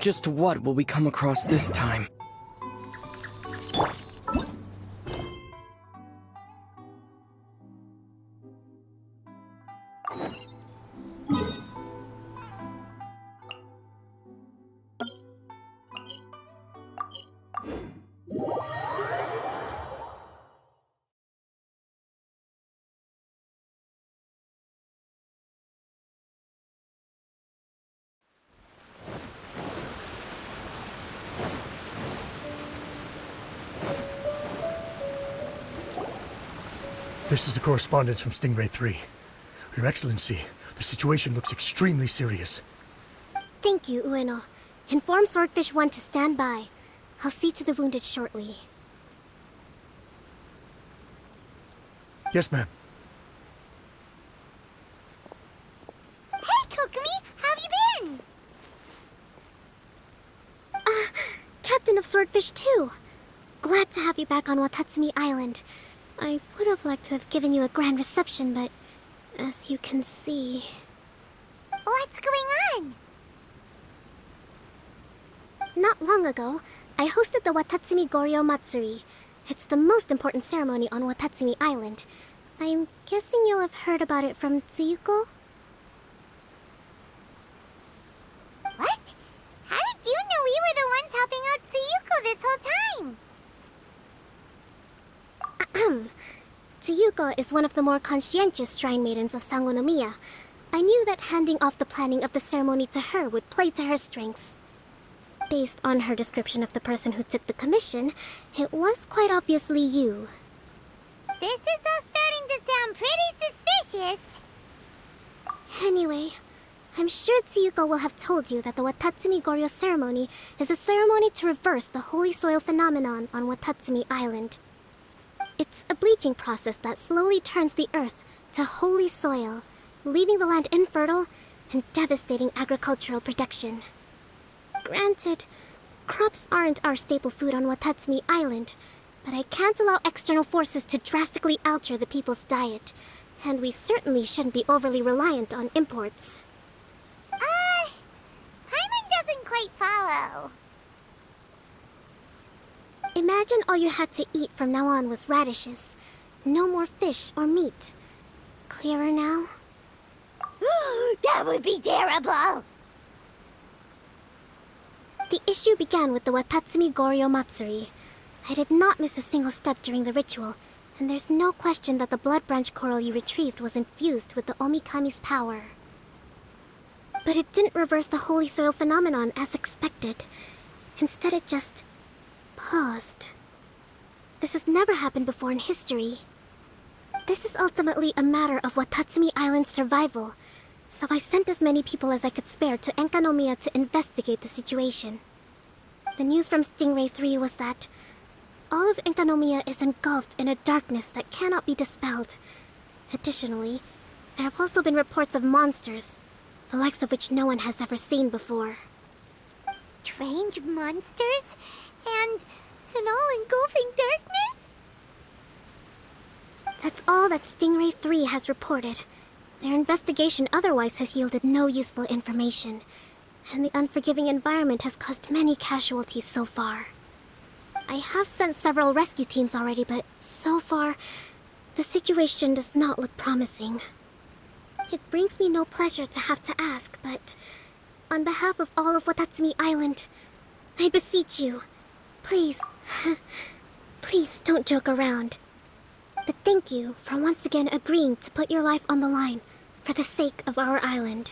Just what will we come across this time? This is the correspondence from Stingray 3. Your Excellency, the situation looks extremely serious. Thank you, Ueno. Inform Swordfish 1 to stand by. I'll see to the wounded shortly. Yes, ma'am. Hey, Kokomi! How have you been? Captain of Swordfish 2. Glad to have you back on Watatsumi Island. I would have liked to have given you a grand reception, but as you can see... What's going on? Not long ago, I hosted the Watatsumi Goryo Matsuri. It's the most important ceremony on Watatsumi Island. I'm guessing you'll have heard about it from Tsuyuko? What? How did you know we were the ones helping out Tsuyuko this whole time? Tsuyuko is one of the more conscientious shrine maidens of Sangonomiya. I knew that handing off the planning of the ceremony to her would play to her strengths. Based on her description of the person who took the commission, it was quite obviously you. This is all starting to sound pretty suspicious. Anyway, I'm sure Tsuyuko will have told you that the Watatsumi Goryo ceremony is a ceremony to reverse the holy soil phenomenon on Watatsumi Island. It's a bleaching process that slowly turns the earth to holy soil, leaving the land infertile and devastating agricultural production. Granted, crops aren't our staple food on Watatsumi Island, but I can't allow external forces to drastically alter the people's diet, and we certainly shouldn't be overly reliant on imports. Paimon doesn't quite follow. Imagine all you had to eat from now on was radishes. No more fish or meat. Clearer now? That would be terrible! The issue began with the Watatsumi Goryo Matsuri. I did not miss a single step during the ritual, and there's no question that the blood branch coral you retrieved was infused with the Omikami's power. But it didn't reverse the holy soil phenomenon as expected. Instead, it just paused. This has never happened before in history. This is ultimately a matter of Watatsumi Island's survival, so I sent as many people as I could spare to Enkanomiya to investigate the situation. The news from Stingray 3 was that all of Enkanomiya is engulfed in a darkness that cannot be dispelled. Additionally, there have also been reports of monsters, the likes of which no one has ever seen before. Strange monsters? And an all-engulfing darkness? That's all that Stingray 3 has reported. Their investigation otherwise has yielded no useful information, and the unforgiving environment has caused many casualties so far. I have sent several rescue teams already, but so far, the situation does not look promising. It brings me no pleasure to have to ask, but on behalf of all of Watatsumi Island, I beseech you, please, please don't joke around. But thank you for once again agreeing to put your life on the line for the sake of our island.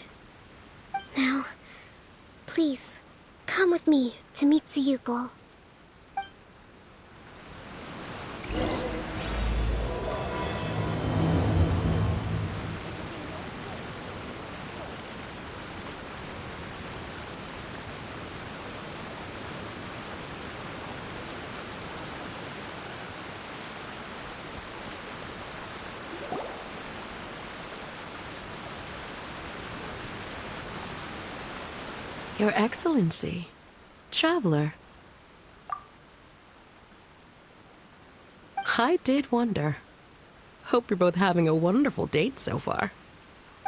Now, please, come with me to meet Tsuyuko. Your Excellency, traveler. I did wonder. Hope you're both having a wonderful date so far.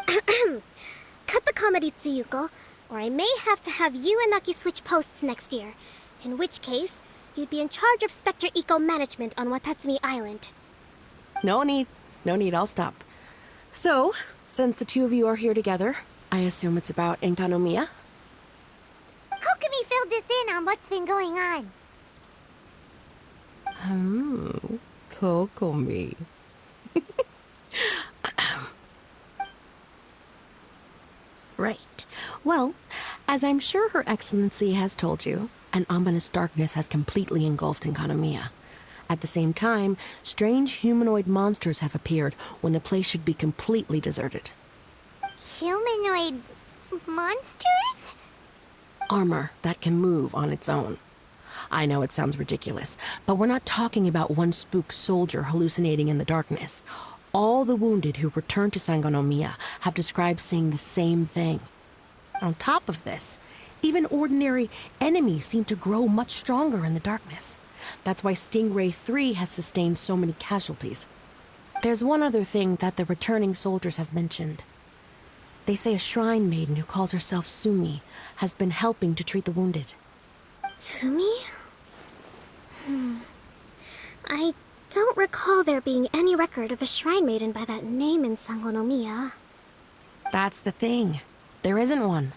Cut the comedy, Tsuyuko, or I may have to have you and Naki switch posts next year, in which case, you'd be in charge of Spectre Eco Management on Watatsumi Island. No need. No need, I'll stop. So, since the two of you are here together, I assume it's about Enkanomiya? Kokomi filled us in on what's been going on. Kokomi. Right. Well, as I'm sure Her Excellency has told you, an ominous darkness has completely engulfed Enkanomiya. At the same time, strange humanoid monsters have appeared when the place should be completely deserted. Humanoid monsters? Armor that can move on its own. I know it sounds ridiculous, but we're not talking about one spook soldier hallucinating in the darkness. All the wounded who returned to Sangonomiya have described seeing the same thing. On top of this, even ordinary enemies seem to grow much stronger in the darkness. That's why Stingray 3 has sustained so many casualties. There's one other thing that the returning soldiers have mentioned. They say a shrine maiden who calls herself Sumi has been helping to treat the wounded. Tsumi? I don't recall there being any record of a shrine maiden by that name in Sangonomiya. That's the thing. There isn't one.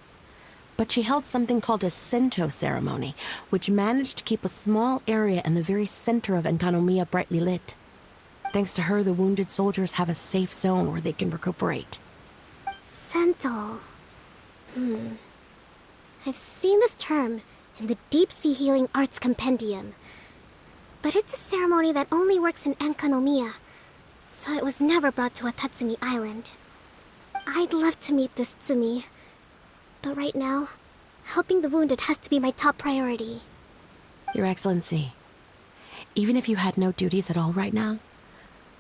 But she held something called a Sento ceremony, which managed to keep a small area in the very center of Enkanomiya brightly lit. Thanks to her, the wounded soldiers have a safe zone where they can recuperate. Sento. I've seen this term in the Deep Sea Healing Arts Compendium. But it's a ceremony that only works in Enkanomiya, so it was never brought to Watatsumi Island. I'd love to meet this Tsumi, but right now, helping the wounded has to be my top priority. Your Excellency, even if you had no duties at all right now,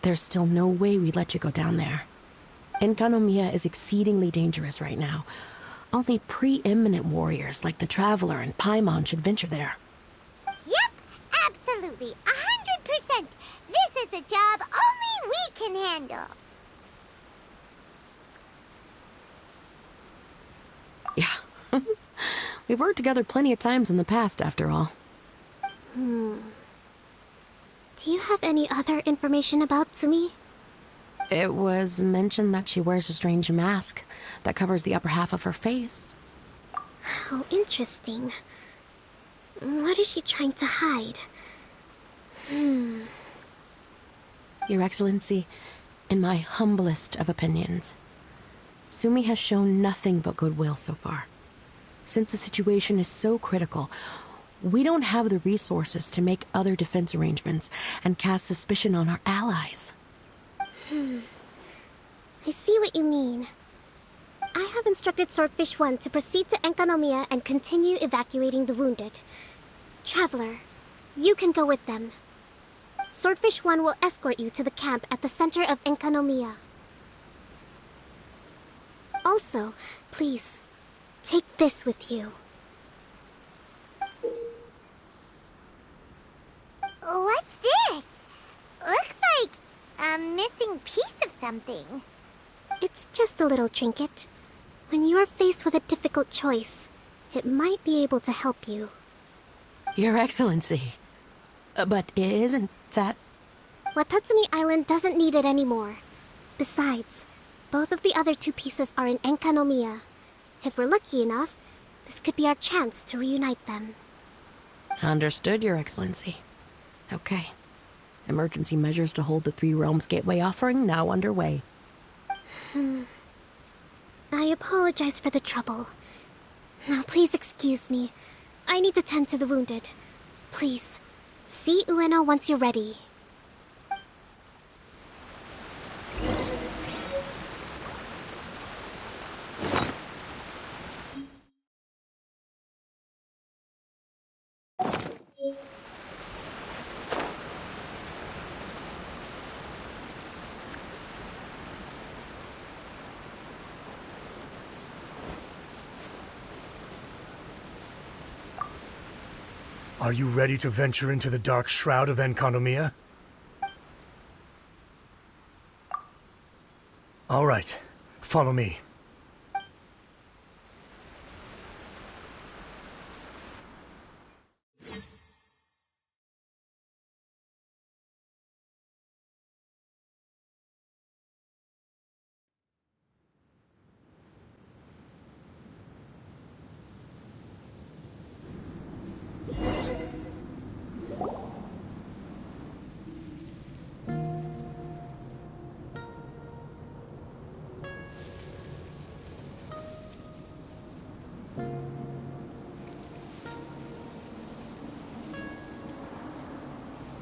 there's still no way we'd let you go down there. Enkanomiya is exceedingly dangerous right now. Only preeminent warriors like the Traveler and Paimon should venture there. Yep, absolutely, 100%. This is a job only we can handle. Yeah. We've worked together plenty of times in the past, after all. Do you have any other information about Tsumi? It was mentioned that she wears a strange mask that covers the upper half of her face. How interesting. What is she trying to hide? Your Excellency, in my humblest of opinions, Sumi has shown nothing but goodwill so far. Since the situation is so critical, we don't have the resources to make other defense arrangements and cast suspicion on our allies. I see what you mean. I have instructed Swordfish 1 to proceed to Enkanomiya and continue evacuating the wounded. Traveler, you can go with them. Swordfish 1 will escort you to the camp at the center of Enkanomiya. Also, please, take this with you. What's this? Looks like a missing piece of something. It's just a little trinket. When you are faced with a difficult choice, it might be able to help you. Your Excellency. But isn't that... Watatsumi Island doesn't need it anymore. Besides, both of the other two pieces are in Enkanomiya. If we're lucky enough, this could be our chance to reunite them. Understood, Your Excellency. Okay. Emergency measures to hold the Three Realms Gateway offering now underway. I apologize for the trouble. Now please excuse me. I need to tend to the wounded. Please, see Ueno once you're ready. Are you ready to venture into the dark shroud of Enkanomiya? All right, follow me.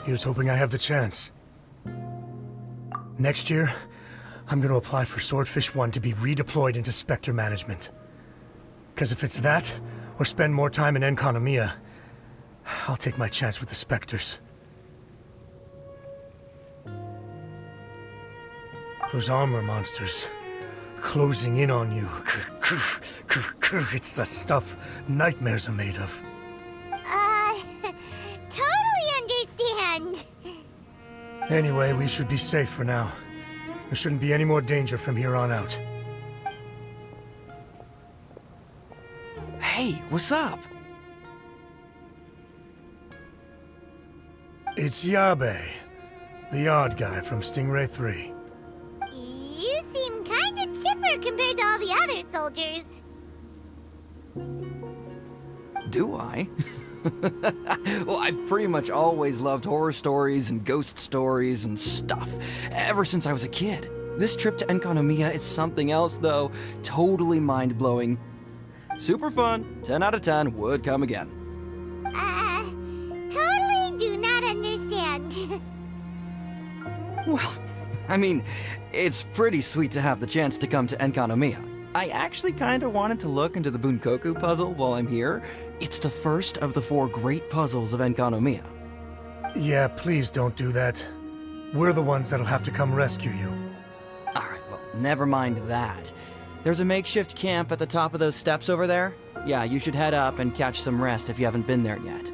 Here's hoping I have the chance. Next year, I'm gonna apply for Swordfish 1 to be redeployed into Spectre management. Because if it's that, or spend more time in Enconomia, I'll take my chance with the Spectres. Those armor monsters, closing in on you. It's the stuff nightmares are made of. Totally understand. Anyway, we should be safe for now. There shouldn't be any more danger from here on out. Hey, what's up? It's Yabe, the odd guy from Stingray 3. You seem kinda chipper compared to all the other soldiers. Do I? Well, I've pretty much always loved horror stories and ghost stories and stuff, ever since I was a kid. This trip to Enconomia is something else, though. Totally mind-blowing. Super fun. 10 out of 10 would come again. Totally do not understand. Well, I mean, it's pretty sweet to have the chance to come to Enconomia. I actually kinda wanted to look into the Bunkoku puzzle while I'm here. It's the first of the 4 great puzzles of Enconomia. Yeah, please don't do that. We're the ones that'll have to come rescue you. Alright, well, never mind that. There's a makeshift camp at the top of those steps over there. Yeah, you should head up and catch some rest if you haven't been there yet.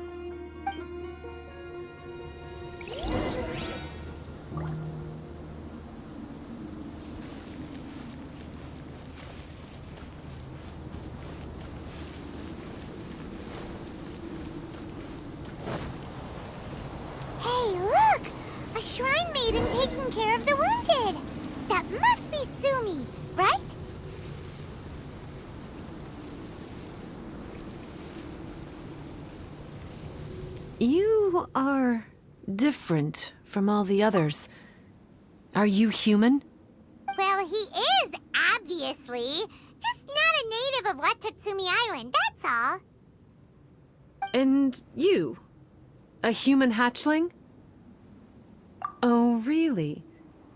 Hey, look! A shrine maiden taking care of the wounded! That must be Sumi, right? You are different from all the others. Are you human? Well, he is, obviously. Just not a native of Watatsumi Island, that's all. And you? A human hatchling? Oh, really?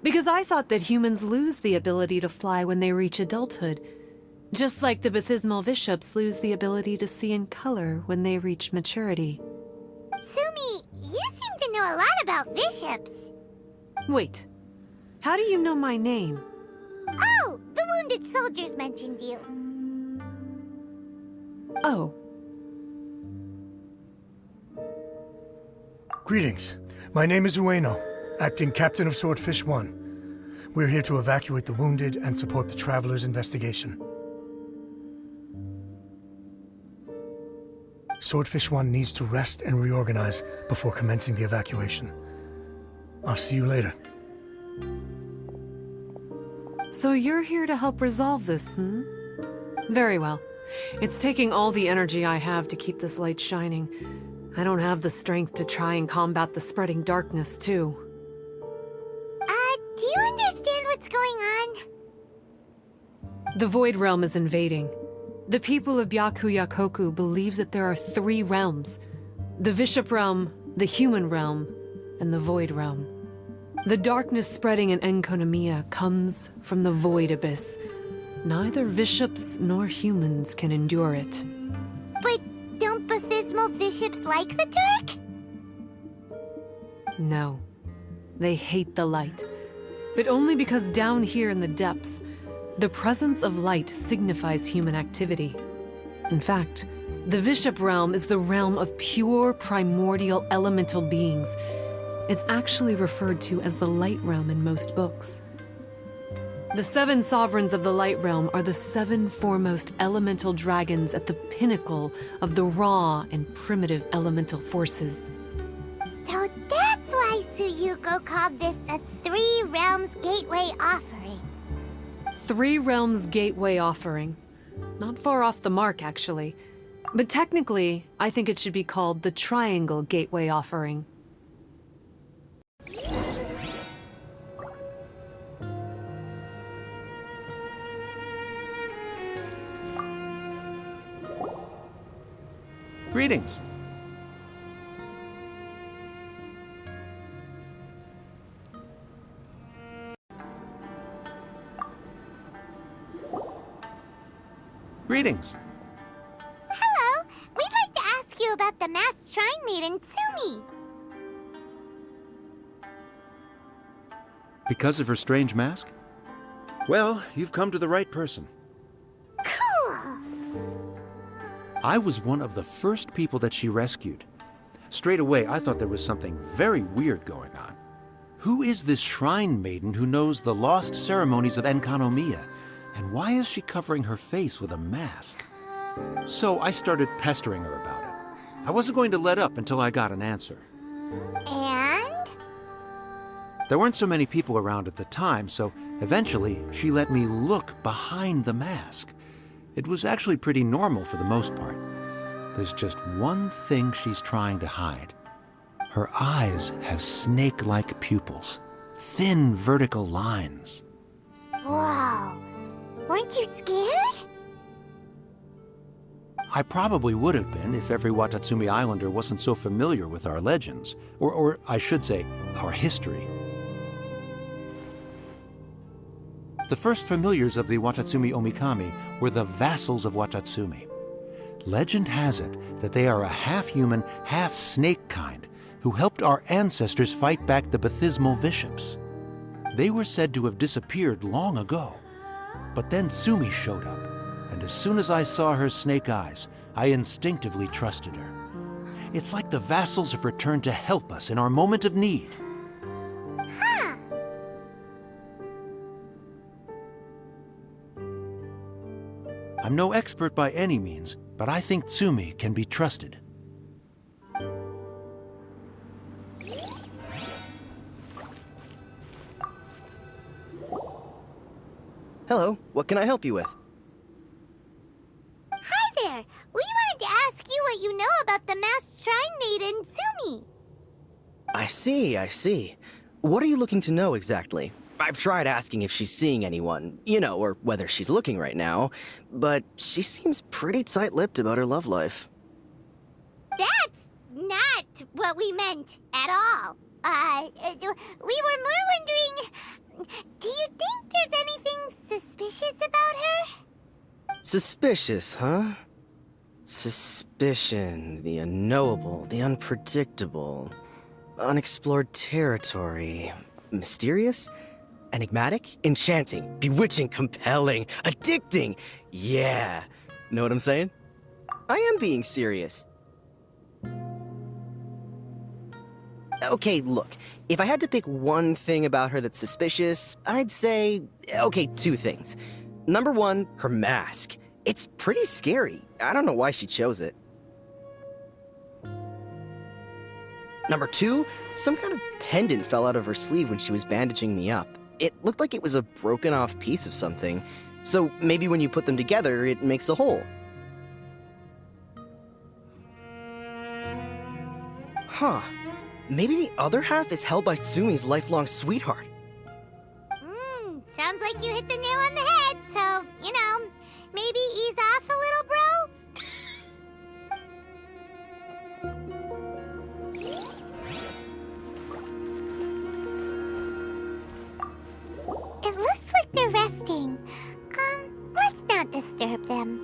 Because I thought that humans lose the ability to fly when they reach adulthood. Just like the baptismal bishops lose the ability to see in color when they reach maturity. Sumi, you seem to know a lot about bishops. Wait, how do you know my name? Oh, the wounded soldiers mentioned you. Oh, Greetings. My name is Ueno, acting captain of Swordfish 1. We're here to evacuate the wounded and support the traveler's investigation. Swordfish 1 needs to rest and reorganize before commencing the evacuation. I'll see you later. so you're here to help resolve this, hmm? Very well. It's taking all the energy I have to keep this light shining. I don't have the strength to try and combat the spreading darkness, too. Do you understand what's going on? The Void Realm is invading. The people of Byakuyakoku believe that there are 3 realms. The Bishop Realm, the Human Realm, and the Void Realm. The darkness spreading in Enconomia comes from the Void Abyss. Neither bishops nor humans can endure it. But don't baptismal bishops like the dark? No. They hate the light. But only because down here in the depths, the presence of light signifies human activity. In fact, the Bishop Realm is the realm of pure primordial elemental beings. It's actually referred to as the Light Realm in most books. The 7 sovereigns of the Light Realm are the 7 foremost elemental dragons at the pinnacle of the raw and primitive elemental forces. So that's why Suyuko called this a 3 Realms Gateway offering. 3 Realms Gateway offering. Not far off the mark, actually. But technically, I think it should be called the Triangle Gateway offering. Greetings. Greetings. Hello! We'd like to ask you about the masked shrine maiden, Tsumi. Because of her strange mask? Well, you've come to the right person. Cool! I was one of the first people that she rescued. Straight away, I thought there was something very weird going on. Who is this shrine maiden who knows the lost ceremonies of Enkanomiya? And why is she covering her face with a mask? So I started pestering her about it. I wasn't going to let up until I got an answer. And? There weren't so many people around at the time, so eventually she let me look behind the mask. It was actually pretty normal for the most part. There's just one thing she's trying to hide. Her eyes have snake-like pupils, thin vertical lines. Whoa. Weren't you scared? I probably would have been if every Watatsumi Islander wasn't so familiar with our legends, or I should say, our history. The first familiars of the Watatsumi Omikami were the vassals of Watatsumi. Legend has it that they are a half-human, half-snake kind who helped our ancestors fight back the Bathismal Bishops. They were said to have disappeared long ago. But then Tsumi showed up, and as soon as I saw her snake eyes, I instinctively trusted her. It's like the vassals have returned to help us in our moment of need. Huh. I'm no expert by any means, but I think Tsumi can be trusted. Hello, what can I help you with? Hi there! We wanted to ask you what you know about the masked shrine maiden, Tsumi. I see. What are you looking to know exactly? I've tried asking if she's seeing anyone, or whether she's looking right now, but she seems pretty tight-lipped about her love life. That's not what we meant at all. We were more wondering, do you think there's anything suspicious about her? Suspicious, huh? Suspicion, the unknowable, the unpredictable, unexplored territory. Mysterious? Enigmatic? Enchanting? Bewitching? Compelling? Addicting? Yeah. Know what I'm saying? I am being serious. Okay, look. If I had to pick one thing about her that's suspicious, I'd say, okay, two things. Number one, her mask. It's pretty scary. I don't know why she chose it. Number two, some kind of pendant fell out of her sleeve when she was bandaging me up. It looked like it was a broken off piece of something. So maybe when you put them together, it makes a whole. Huh. Maybe the other half is held by Tsumi's lifelong sweetheart. Sounds like you hit the nail on the head, so, maybe ease off a little, bro? It looks like they're resting. Let's not disturb them.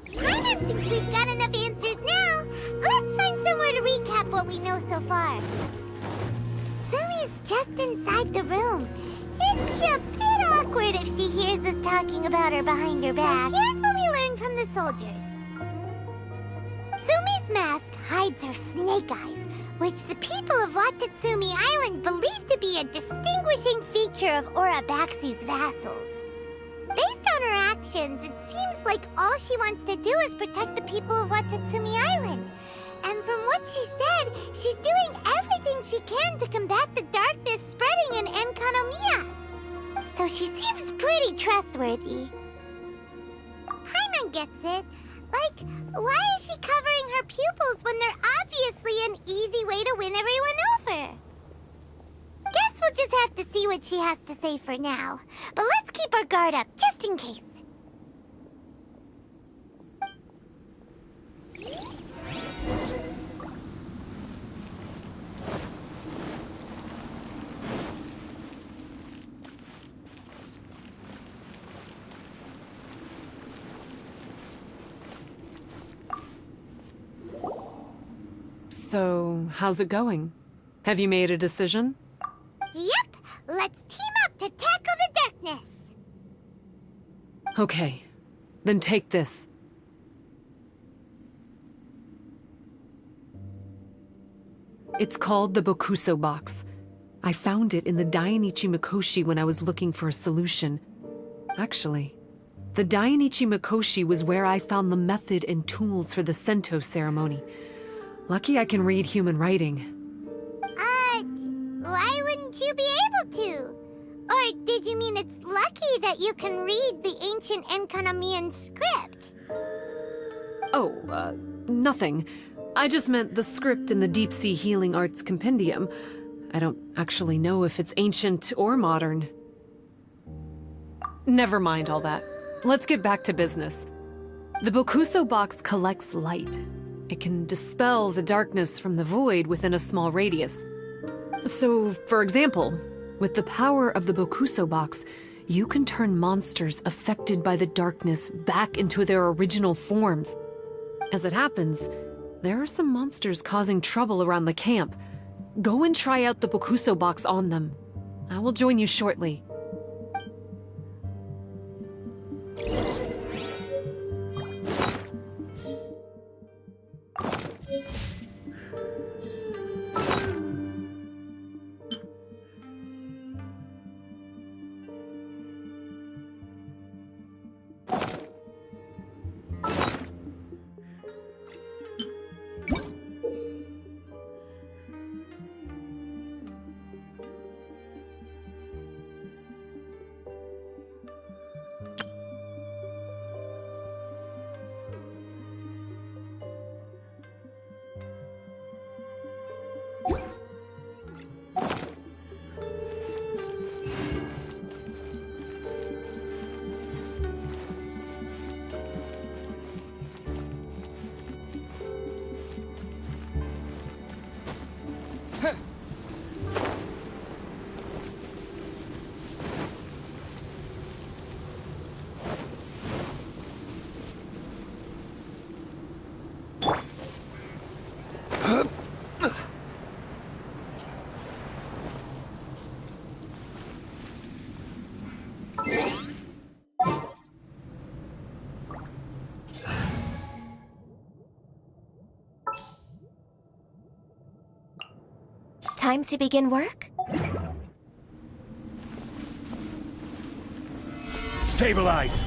Paimon thinks we've got enough answers now. Let's find somewhere to recap what we know so far. Sumi's just inside the room. It'd be a bit awkward if she hears us talking about her behind her back. Here's what we learned from the soldiers. Sumi's mask hides her snake eyes, which the people of Watatsumi Island believe to be a distinguishing feature of Orabaxi's vassals. Based on her actions, it seems like all she wants to do is protect the people of Watatsumi Island. And from what she said, she's doing everything she can to combat the darkness spreading in Enkanomiya. So she seems pretty trustworthy. Paimon gets it. Like, why is she covering her pupils when they're obviously an easy way to win everyone over? Guess we'll just have to see what she has to say for now. But let's keep our guard up, just in case. So, how's it going? Have you made a decision? Yep, let's team up to tackle the darkness. Okay, then take this. It's called the Bokuso box. I found it in the Dainichi Mikoshi when I was looking for a solution. Actually, the Dainichi Mikoshi was where I found the method and tools for the Sento ceremony. Lucky I can read human writing. Why wouldn't you be able to? Or did you mean it's lucky that you can read the ancient Enkanamian script? Oh, nothing. I just meant the script in the Deep Sea Healing Arts Compendium. I don't actually know if it's ancient or modern. Never mind all that. Let's get back to business. The Bokuso box collects light. It can dispel the darkness from the void within a small radius. So, for example, with the power of the Bokuso box, you can turn monsters affected by the darkness back into their original forms. As it happens, there are some monsters causing trouble around the camp. Go and try out the Bokuso box on them. I will join you shortly. Time to begin work? Stabilize!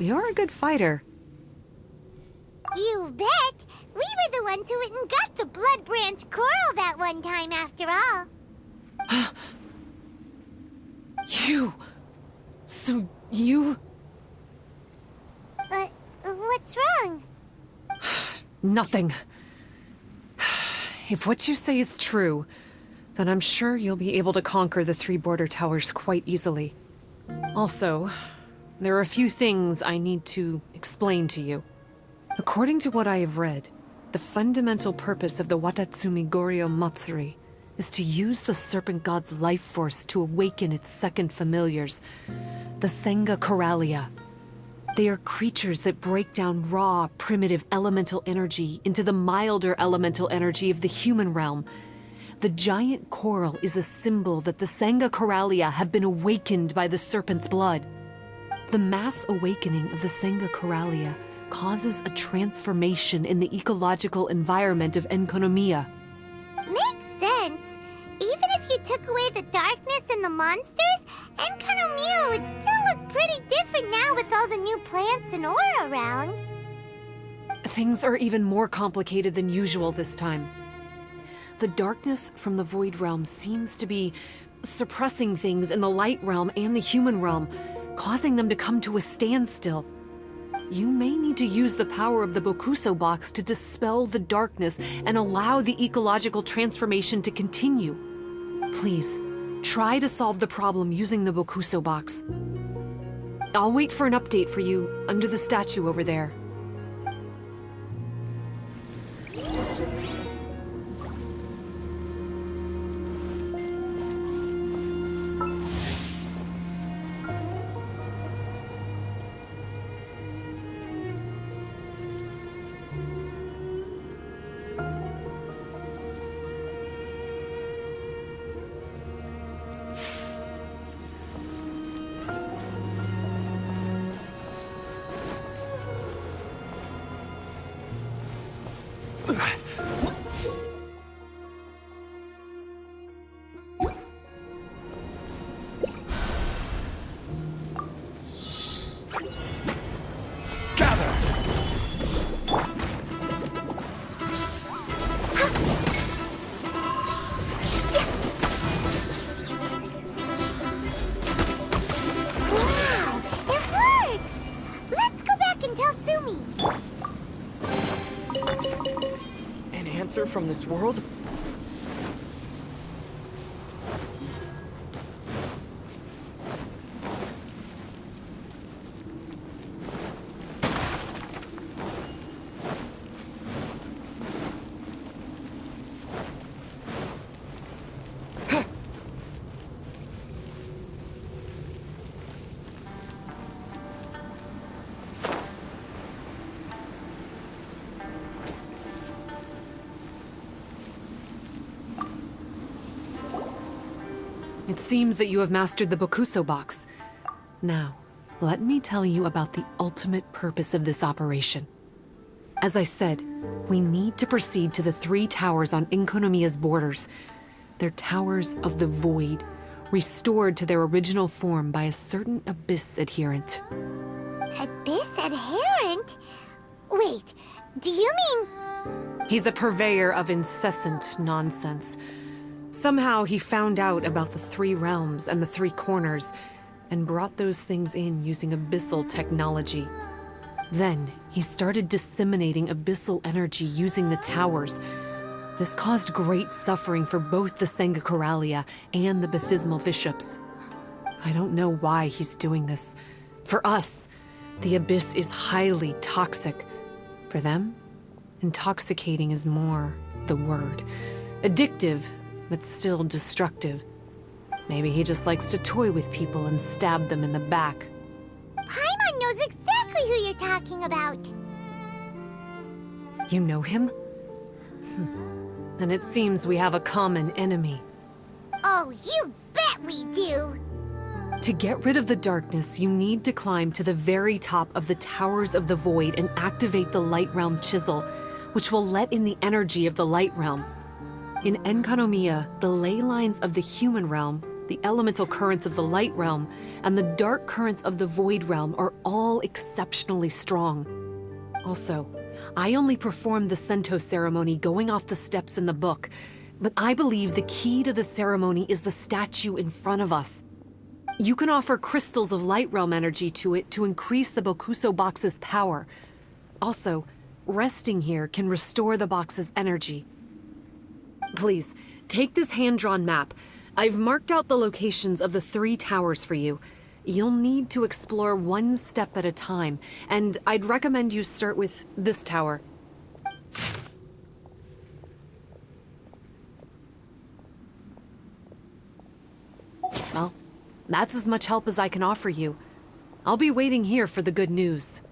You're a good fighter. You bet! We were the ones who went and got the Blood Branch Coral that one time after all. So you... What's wrong? Nothing. If what you say is true, then I'm sure you'll be able to conquer the 3 border towers quite easily. Also, there are a few things I need to explain to you. According to what I have read, the fundamental purpose of the Watatsumi Goryo Matsuri is to use the Serpent God's life force to awaken its second familiars, the Senga Coralia. They are creatures that break down raw, primitive elemental energy into the milder elemental energy of the human realm. The giant coral is a symbol that the Senga Coralia have been awakened by the serpent's blood. The mass awakening of the Senga Coralia causes a transformation in the ecological environment of Enkonomiya. Makes sense. Even if you took away the darkness and the monsters, Enkonomiya would still look pretty different now with all the new plants and aura around. Things are even more complicated than usual this time. The darkness from the Void Realm seems to be suppressing things in the Light Realm and the Human Realm, causing them to come to a standstill. You may need to use the power of the Bokuso box to dispel the darkness and allow the ecological transformation to continue. Please, try to solve the problem using the Bokuso box. I'll wait for an update for you under the statue over there. From this world? It seems that you have mastered the Bokuso box. Now, let me tell you about the ultimate purpose of this operation. As I said, we need to proceed to the 3 towers on Inkonomiya's borders. They're towers of the void, restored to their original form by a certain Abyss adherent. Abyss adherent? Wait, do you mean... He's a purveyor of incessant nonsense. Somehow he found out about the 3 realms and the 3 corners, and brought those things in using abyssal technology. Then he started disseminating abyssal energy using the towers. This caused great suffering for both the Sangha and the Baptismal Bishops. I don't know why he's doing this. For us, the Abyss is highly toxic. For them, intoxicating is more the word. Addictive, but still destructive. Maybe he just likes to toy with people and stab them in the back. Paimon knows exactly who you're talking about. You know him? Then it seems we have a common enemy. Oh, you bet we do! To get rid of the darkness, you need to climb to the very top of the Towers of the Void and activate the Light Realm Chisel, which will let in the energy of the Light Realm. In Enkanomiya, the ley lines of the human realm, the elemental currents of the light realm, and the dark currents of the void realm are all exceptionally strong. Also, I only performed the Sento ceremony going off the steps in the book, but I believe the key to the ceremony is the statue in front of us. You can offer crystals of light realm energy to it to increase the Bokuso box's power. Also, resting here can restore the box's energy. Please, take this hand-drawn map. I've marked out the locations of the 3 towers for you. You'll need to explore one step at a time, and I'd recommend you start with this tower. Well, that's as much help as I can offer you. I'll be waiting here for the good news.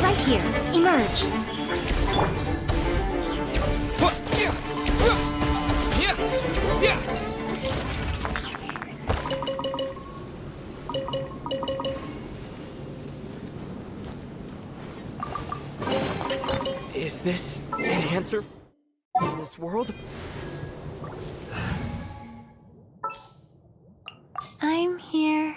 Right here. Emerge. Is this an answer in this world? I'm here.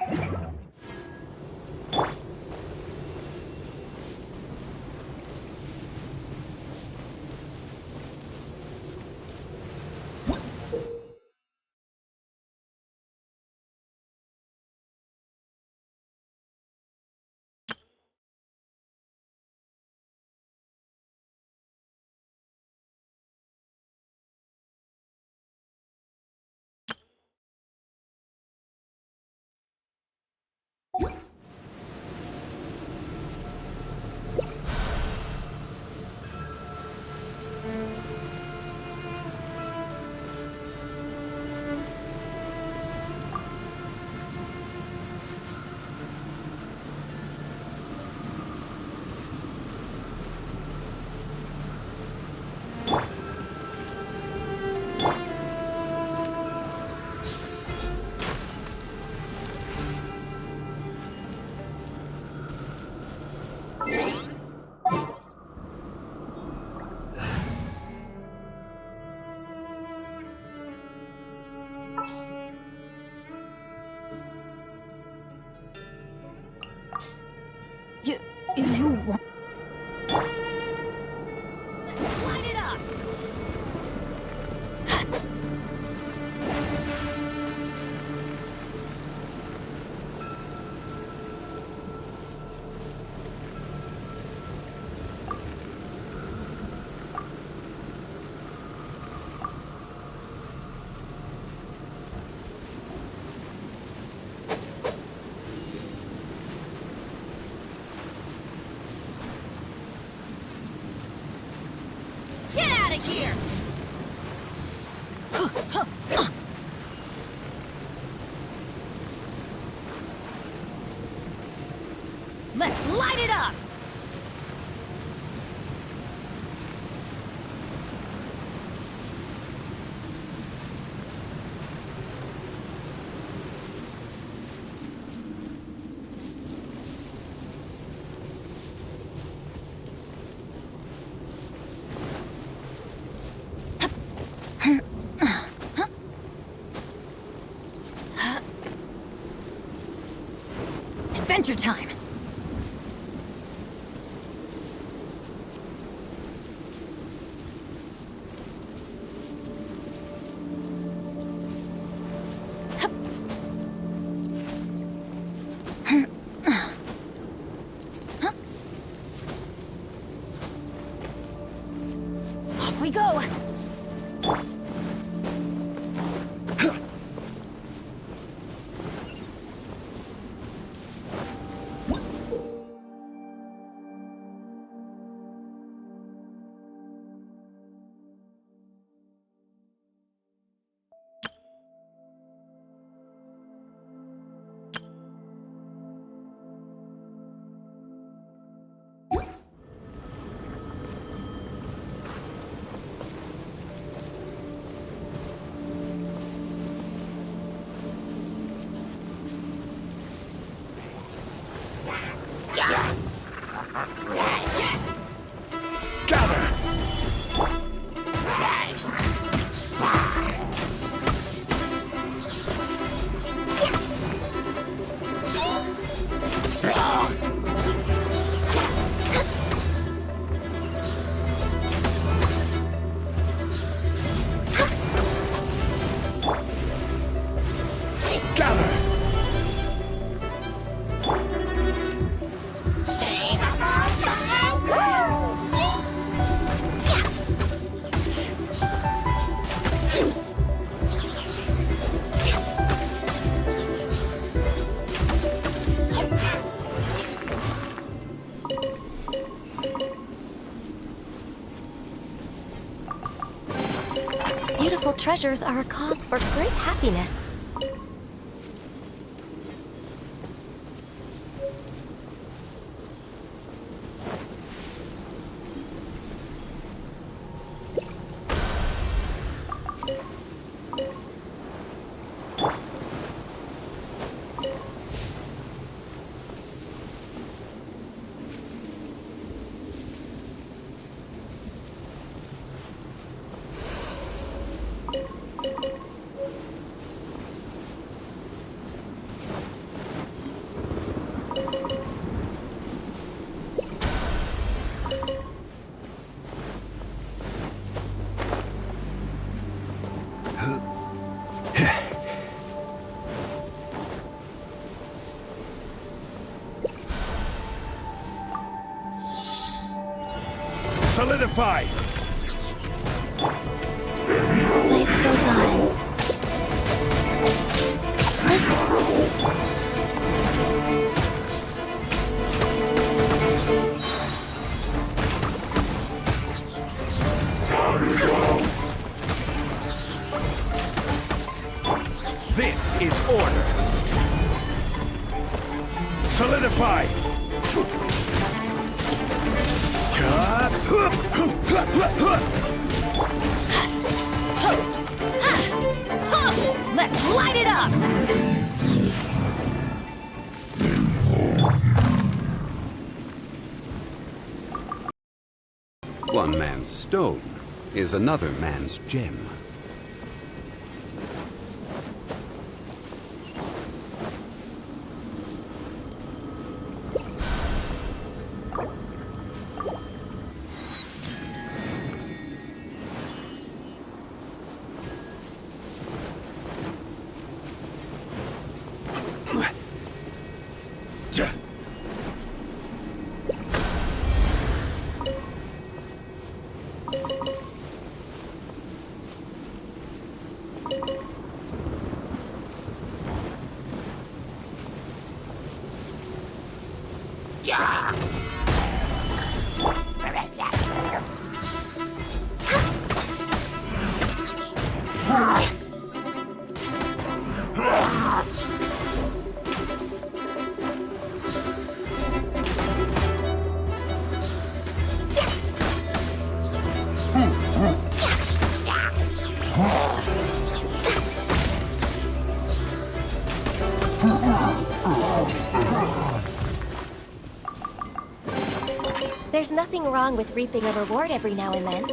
You... Here! Let's light it up! Adventure time! Off we go! treasures are a cause for great happiness. Solidify! Life goes on. This is order. Solidify! Let's light it up! One man's stone is another man's gem. There's nothing wrong with reaping a reward every now and then.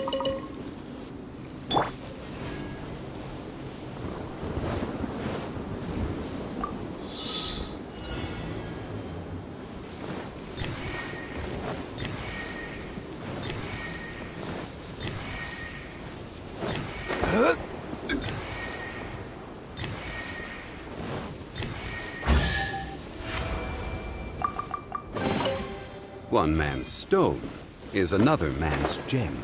One man's stone is another man's gem.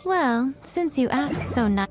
Well, since you asked so nice.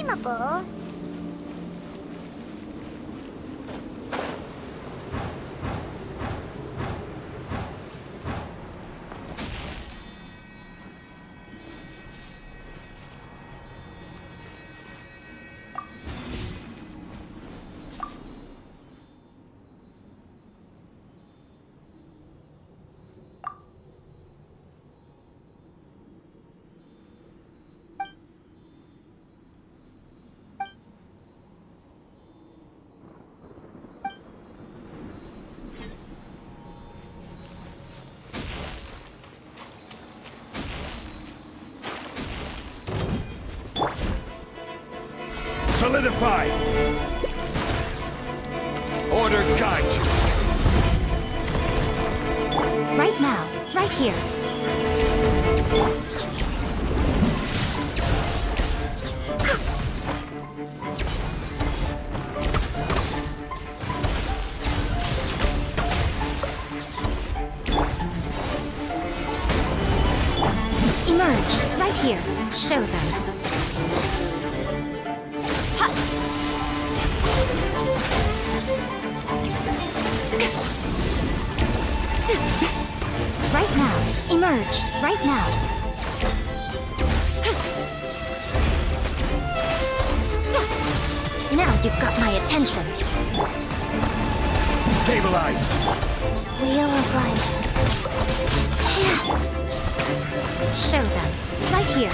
flammable. Solidified! Order guide you! Right now, right here. Emerge, right here. Show them. Right now. Emerge. Right now. Now you've got my attention. Stabilize! Wheel of life. Show them. Right here.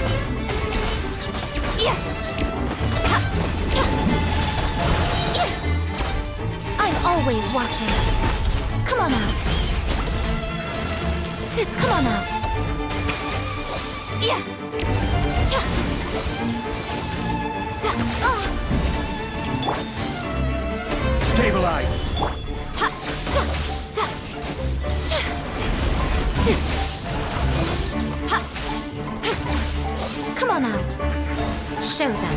I'm always watching. Come on out. Come on out. Stabilize! Come on out. Show them.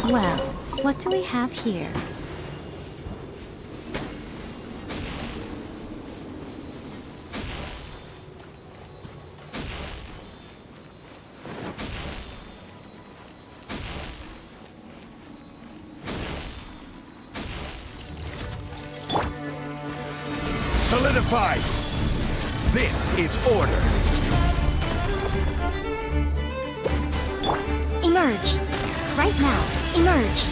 Well, what do we have here? Solidified! This is order! Emerge! Right now! Emerge!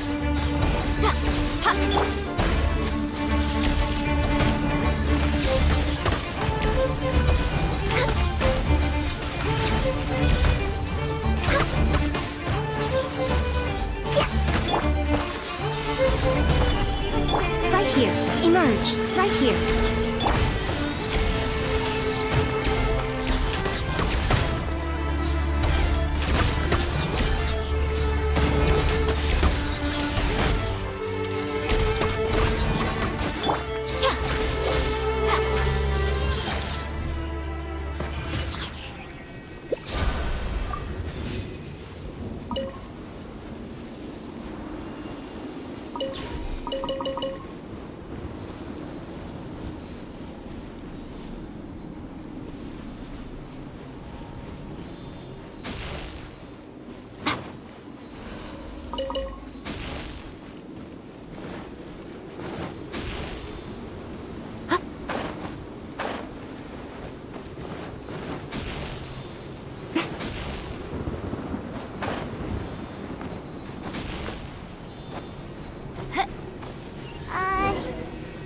Right here! Emerge! Right here!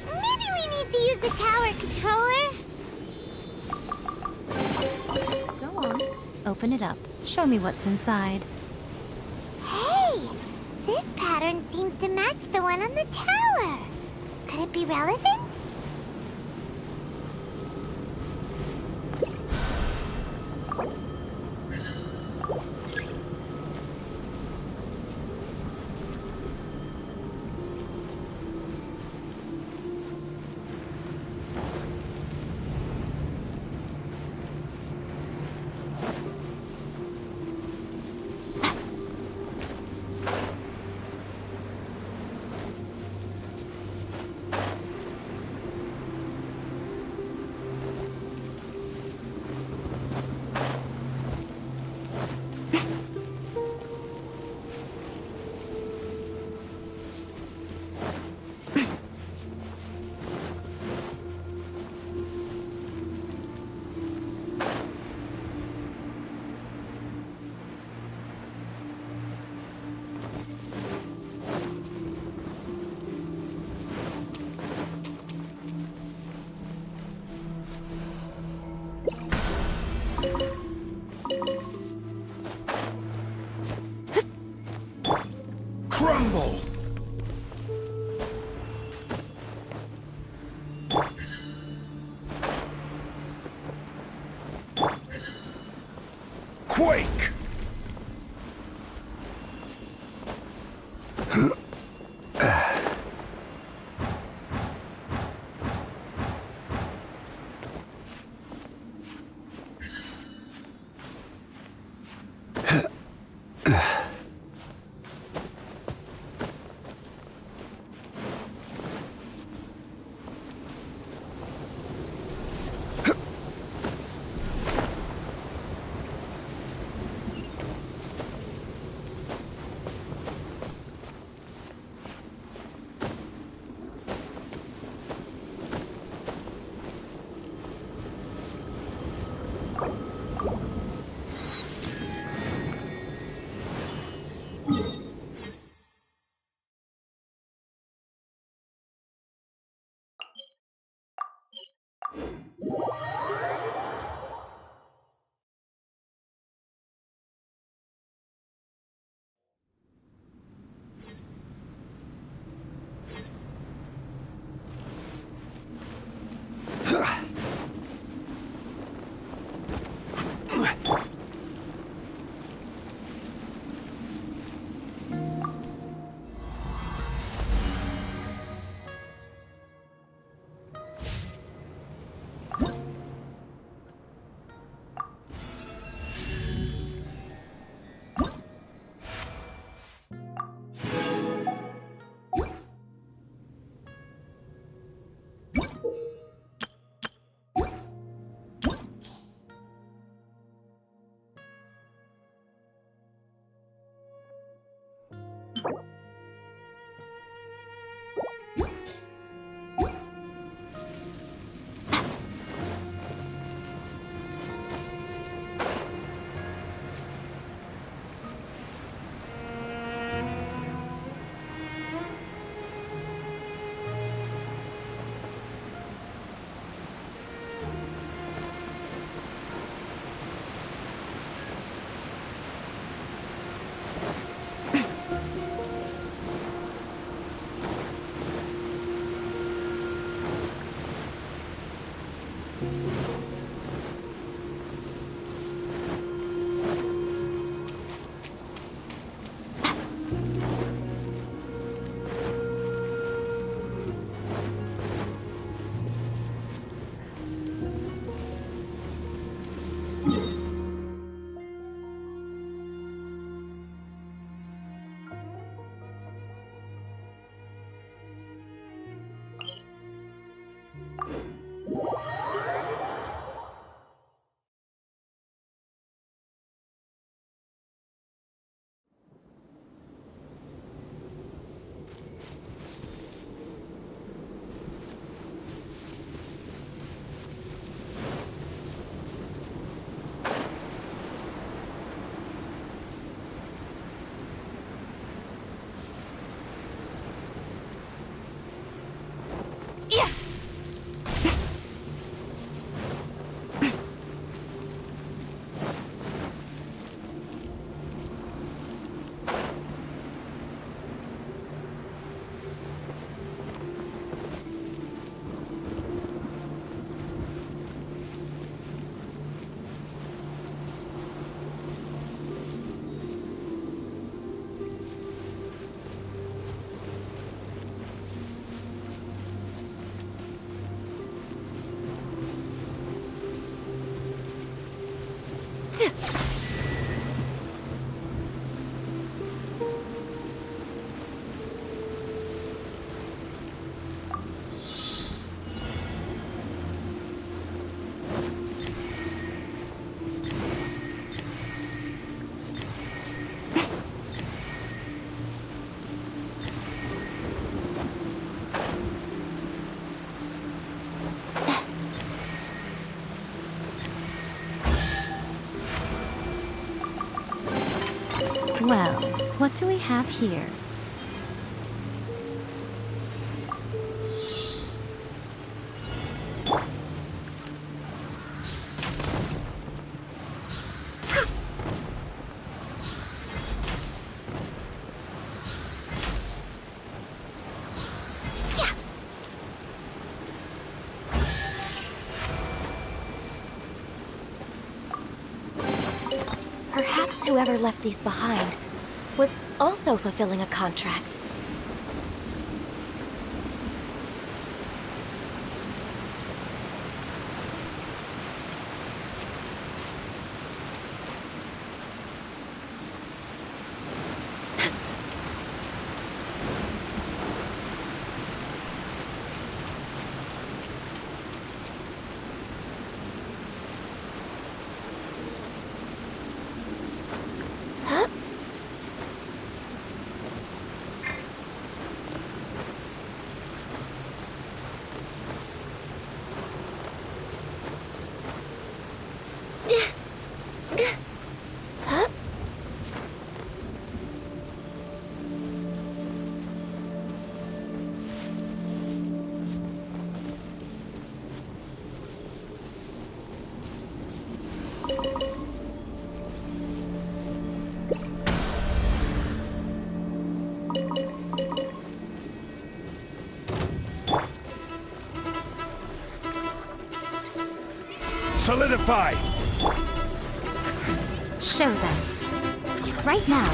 Maybe we need to use the tower controller? Go on. Open it up. Show me what's inside. Hey! This pattern seems to match the one on the tower. Could it be relevant? Crumble! Quake! Well, what do we have here? whoever left these behind was also fulfilling a contract. Solidify! Show them. Right now.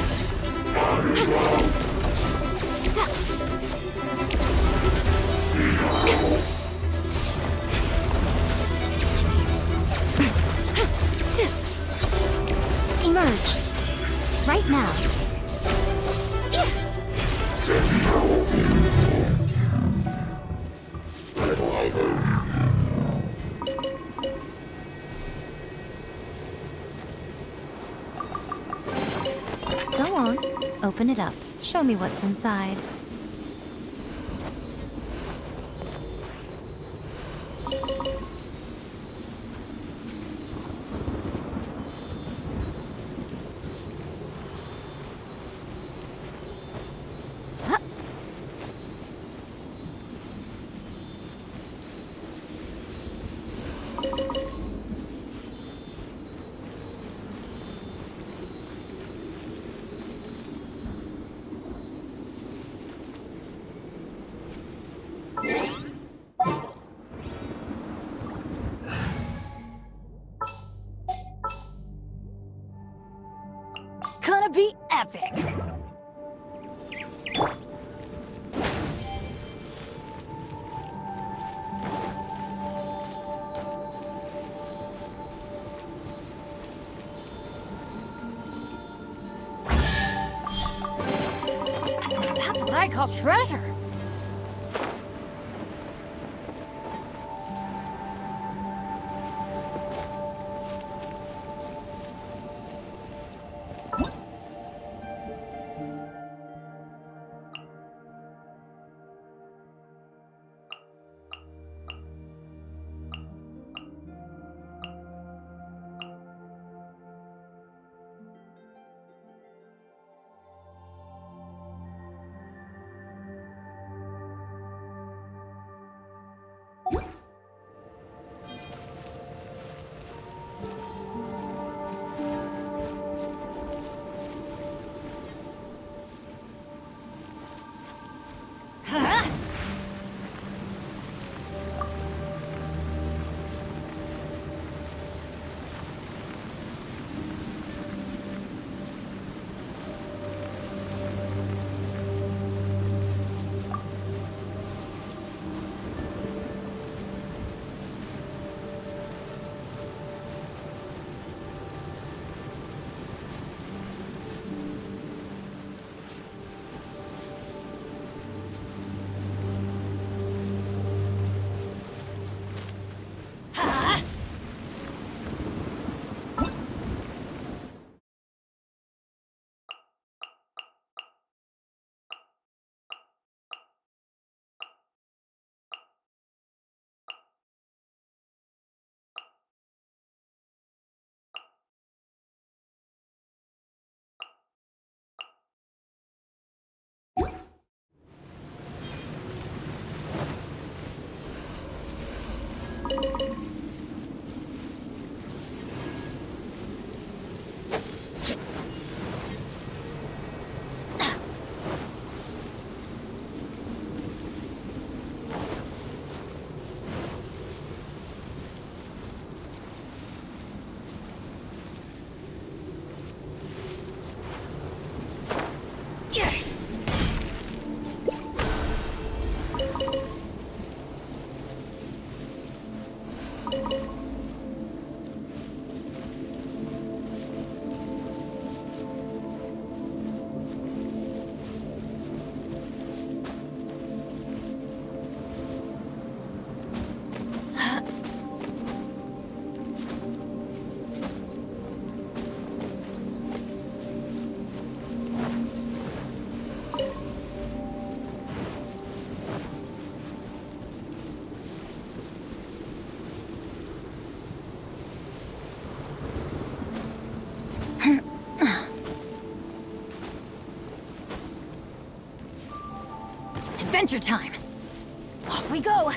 Emerge. Right now. Go on. Open it up. Show me what's inside. Gonna be epic! Now that's what I call treasure! Adventure time! Off we go!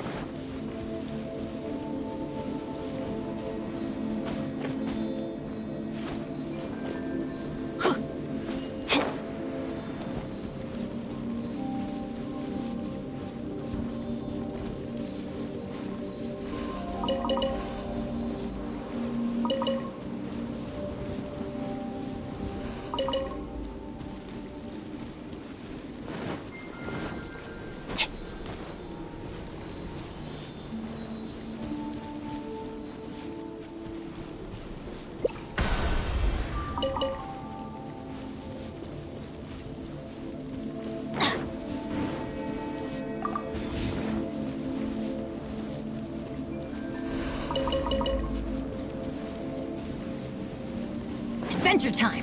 Adventure time!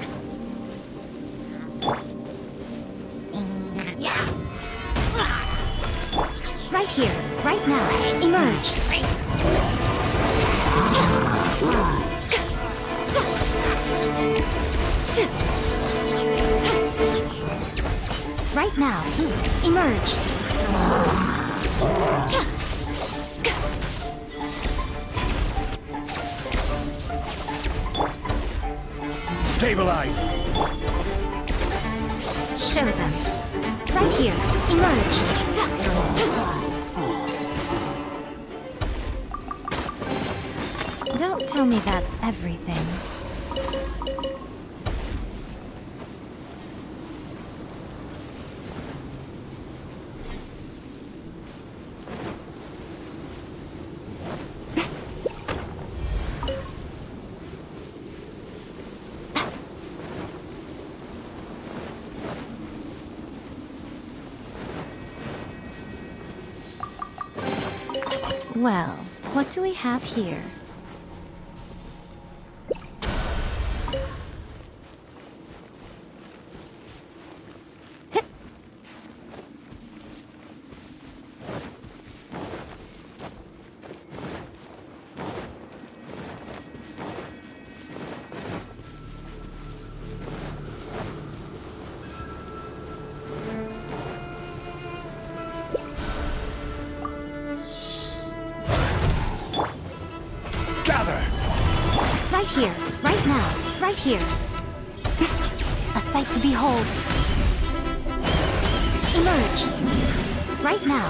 Right here, right now. Emerge. Right now. Emerge. Stabilize! Show them. Right here. Emerge. Don't tell me that's everything. Well, what do we have here? Right here, right now, right here. A sight to behold. Emerge. Right now.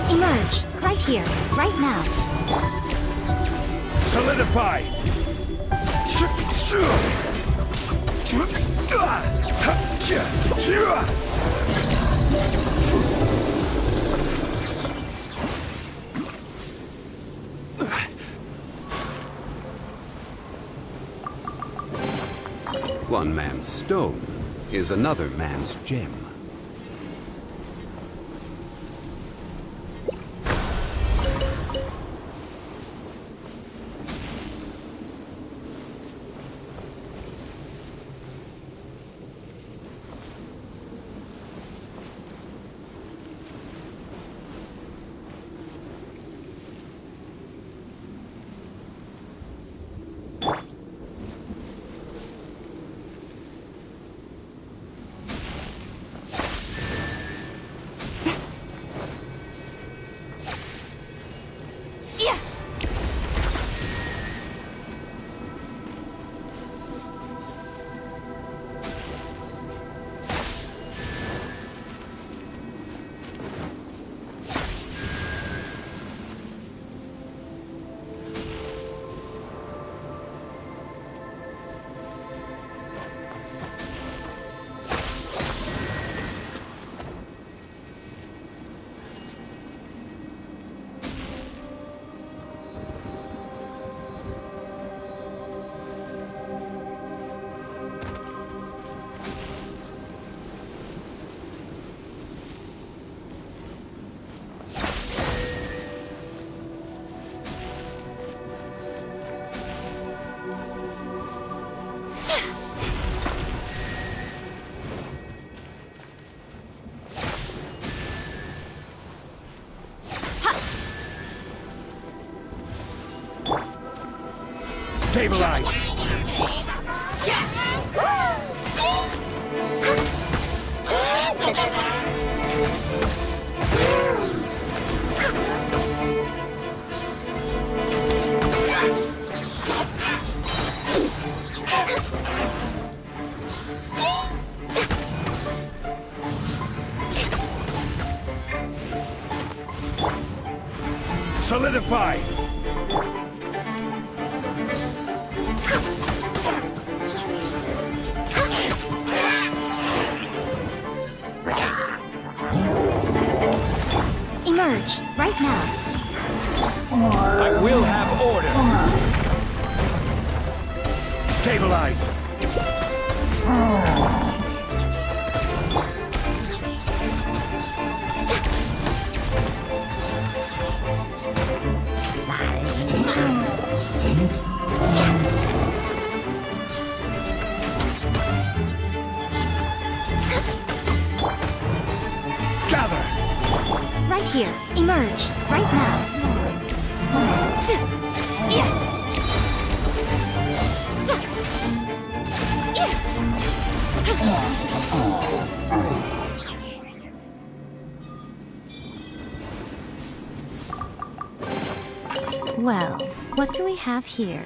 Emerge. Right here, right now. Solidify! One man's stone is another man's gem. Stabilize! Solidify! Emerge, right now. I will have order! Stabilize! Right here. Emerge, right now. Well, what do we have here?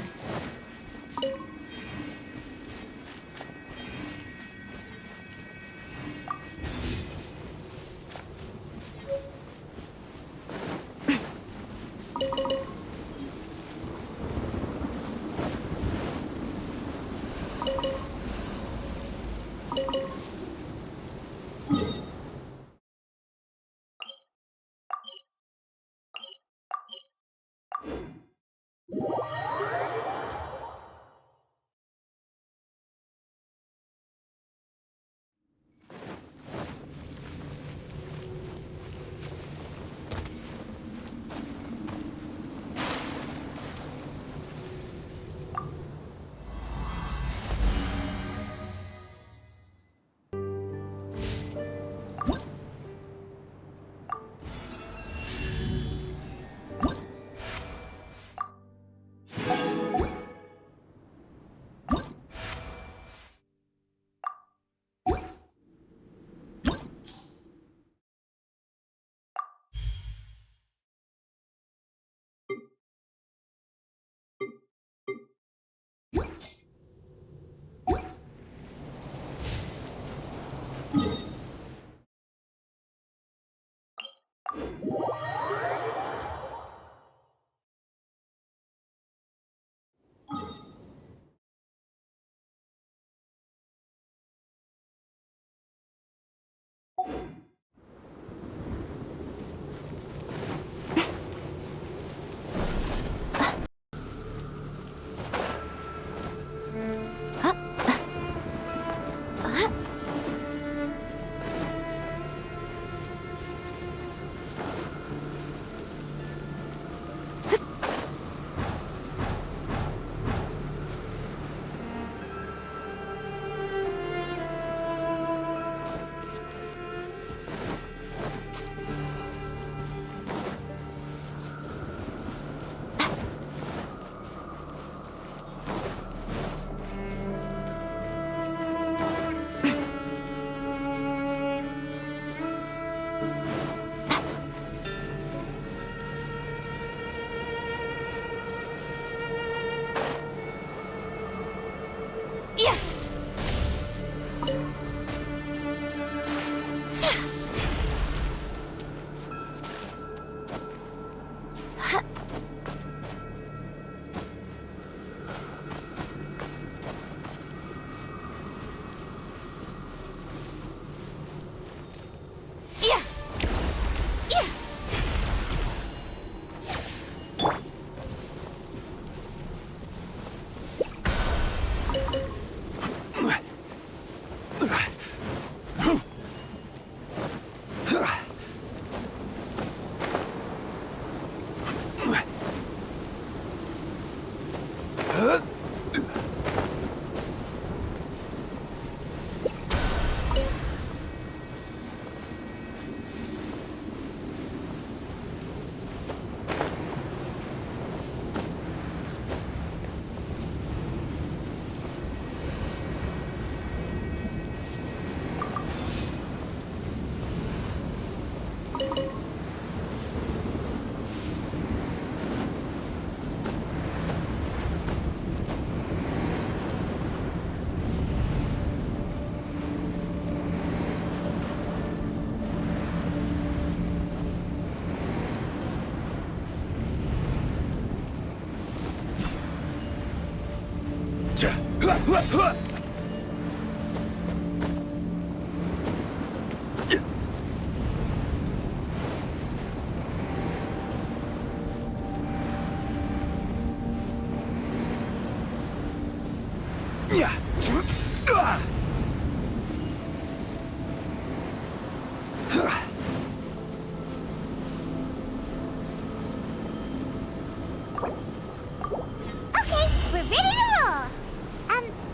Okay, we're ready to roll.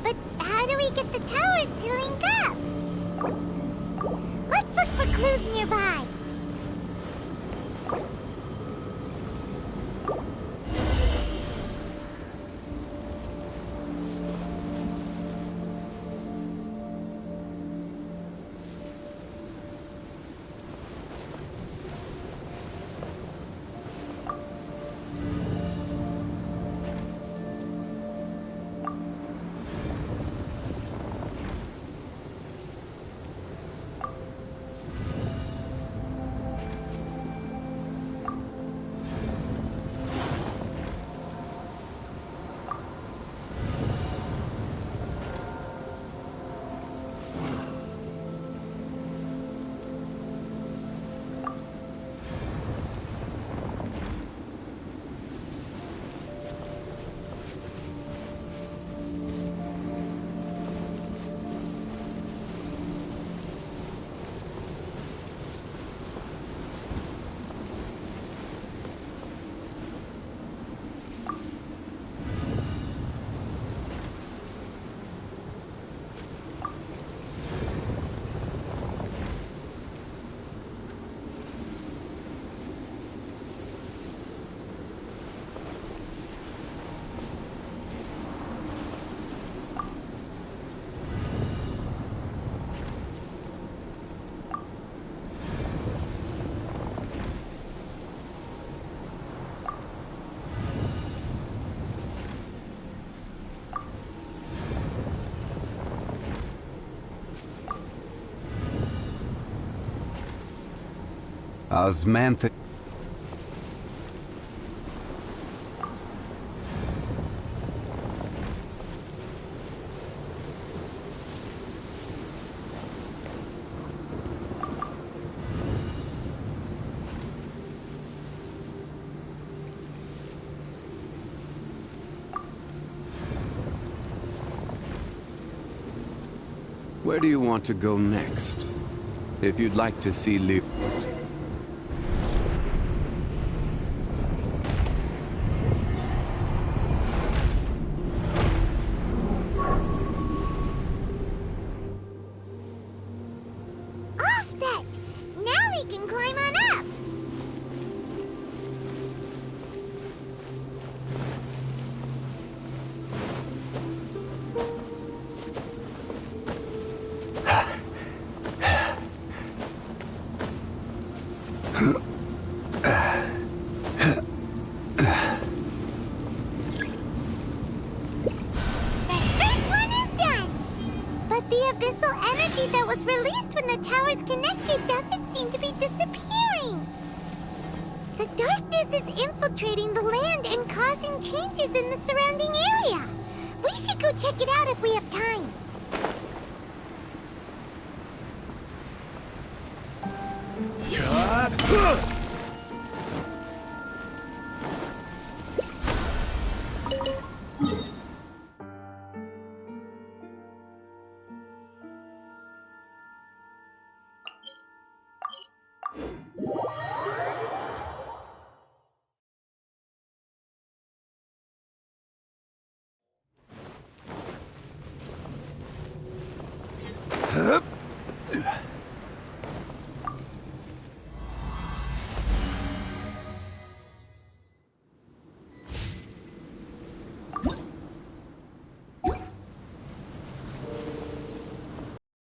But how do we get the towers to link up? Let's look for clues nearby. Osmanthic. Where do you want to go next? If you'd like to see Liv... Offset! Now we can climb on up! That was released when the towers connected doesn't seem to be disappearing. The darkness is infiltrating the land and causing changes in the surrounding area. We should go check it out if we have time.